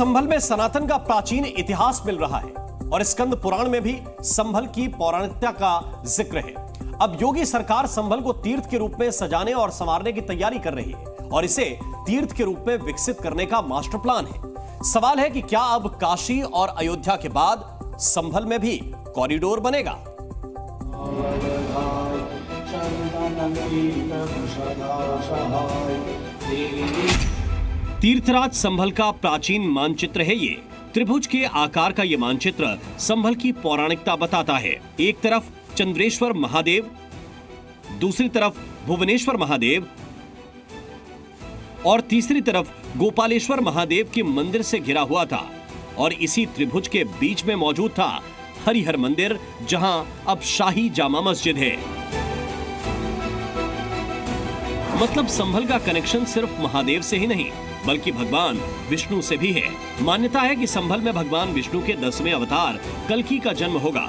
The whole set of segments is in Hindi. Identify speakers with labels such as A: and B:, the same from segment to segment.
A: संभल में सनातन का प्राचीन इतिहास मिल रहा है और स्कंद पुराण में भी संभल की पौराणिकता का जिक्र है। अब योगी सरकार संभल को तीर्थ के रूप में सजाने और संवारने की तैयारी कर रही है और इसे तीर्थ के रूप में विकसित करने का मास्टर प्लान है। सवाल है कि क्या अब काशी और अयोध्या के बाद संभल में भी कॉरिडोर बनेगा? तीर्थराज संभल का प्राचीन मानचित्र है ये। त्रिभुज के आकार का ये मानचित्र संभल की पौराणिकता बताता है। एक तरफ चंद्रेश्वर महादेव, दूसरी तरफ भुवनेश्वर महादेव और तीसरी तरफ गोपालेश्वर महादेव के मंदिर से घिरा हुआ था और इसी त्रिभुज के बीच में मौजूद था हरिहर मंदिर, जहां अब शाही जामा मस्जिद है। मतलब संभल का कनेक्शन सिर्फ महादेव से ही नहीं बल्कि भगवान विष्णु से भी है। मान्यता है कि संभल में भगवान विष्णु के 10वें अवतार कल्कि का जन्म होगा।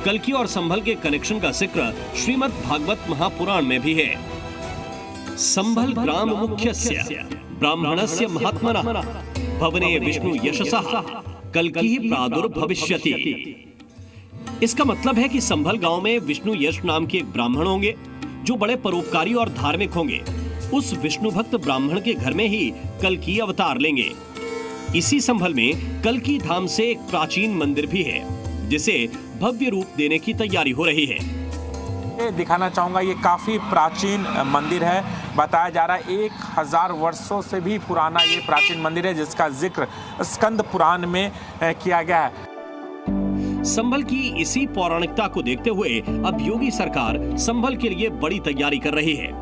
A: कल्कि और संभल के कनेक्शन का जिक्र श्रीमद् भागवत महापुराण में भी है। संभल ग्राम मुख्यस्य ब्राह्मणस्य महात्मनः भवने विष्णु यशसः कल्कि प्रादुर्भविष्यति। इसका मतलब है कि संभल गांव में विष्णु यश नाम के एक ब्राह्मण होंगे जो बड़े परोपकारी और धार्मिक होंगे। उस विष्णु भक्त ब्राह्मण के घर में ही कल्कि अवतार लेंगे। इसी संभल में कल्कि धाम से एक प्राचीन मंदिर भी है जिसे भव्य रूप देने की तैयारी हो रही है।
B: दिखाना चाहूंगा, ये काफी प्राचीन मंदिर है। बताया जा रहा है 1000 वर्षों से भी पुराना ये प्राचीन मंदिर है जिसका जिक्र स्कंद पुराण में किया गया है।
A: संभल की इसी पौराणिकता को देखते हुए अब योगी सरकार संभल के लिए बड़ी तैयारी कर रही है।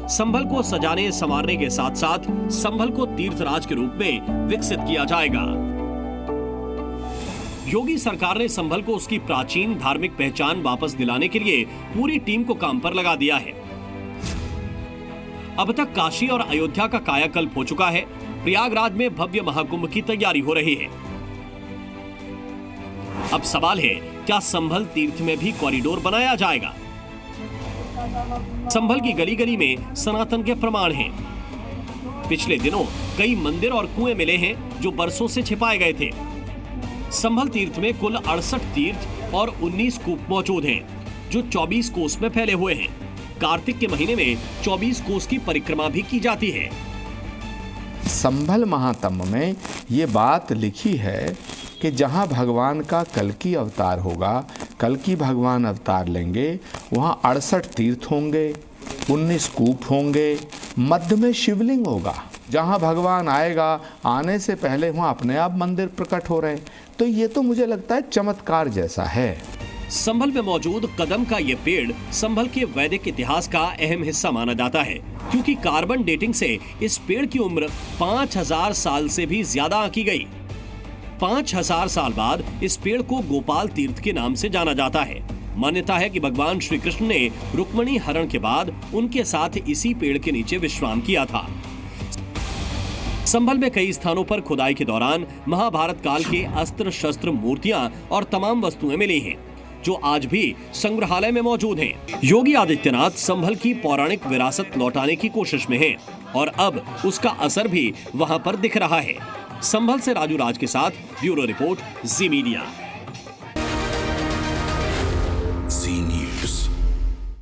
A: संभल को सजाने संवारने के साथ साथ संभल को तीर्थराज के रूप में विकसित किया जाएगा। योगी सरकार ने संभल को उसकी प्राचीन धार्मिक पहचान वापस दिलाने के लिए पूरी टीम को काम पर लगा दिया है। अब तक काशी और अयोध्या का कायाकल्प हो चुका है। प्रयागराज में भव्य महाकुंभ की तैयारी हो रही है। अब सवाल है, क्या संभल तीर्थ में भी कॉरिडोर बनाया जाएगा? संभल की गली गली में सनातन के प्रमाण हैं। पिछले दिनों कई मंदिर और कुएं मिले हैं जो बरसों से छिपाए गए थे। संभल तीर्थ में कुल 68 तीर्थ और 19 कूप मौजूद हैं जो 24 कोस में फैले हुए हैं। कार्तिक के महीने में 24 कोस की परिक्रमा भी की जाती है।
C: संभल महात्म्य में ये बात लिखी है कि जहाँ भगवान का कल्कि अवतार होगा, कल्कि भगवान अवतार लेंगे, वहाँ 68 तीर्थ होंगे, 19 कूप होंगे, मध्य में शिवलिंग होगा। जहाँ भगवान आएगा, आने से पहले वहाँ अपने आप मंदिर प्रकट हो रहे। तो ये तो मुझे लगता है चमत्कार जैसा है।
A: संभल में मौजूद कदम का ये पेड़ संभल के वैदिक इतिहास का अहम हिस्सा माना जाता है, क्योंकि कार्बन डेटिंग से इस पेड़ की उम्र 5000 साल से भी ज्यादा आंकी गई। 5000 साल बाद इस पेड़ को गोपाल तीर्थ के नाम से जाना जाता है। मान्यता है कि भगवान श्री कृष्ण ने रुक्मणी हरण के बाद उनके साथ इसी पेड़ के नीचे विश्राम किया था। संभल में कई स्थानों पर खुदाई के दौरान महाभारत काल के अस्त्र शस्त्र, मूर्तियां और तमाम वस्तुएं मिली हैं जो आज भी संग्रहालय में मौजूद हैं। योगी आदित्यनाथ संभल की पौराणिक विरासत लौटाने की कोशिश में हैं और अब उसका असर भी वहां पर दिख रहा है। संभल से राजू राज के साथ ब्यूरो रिपोर्ट, जी मीडिया।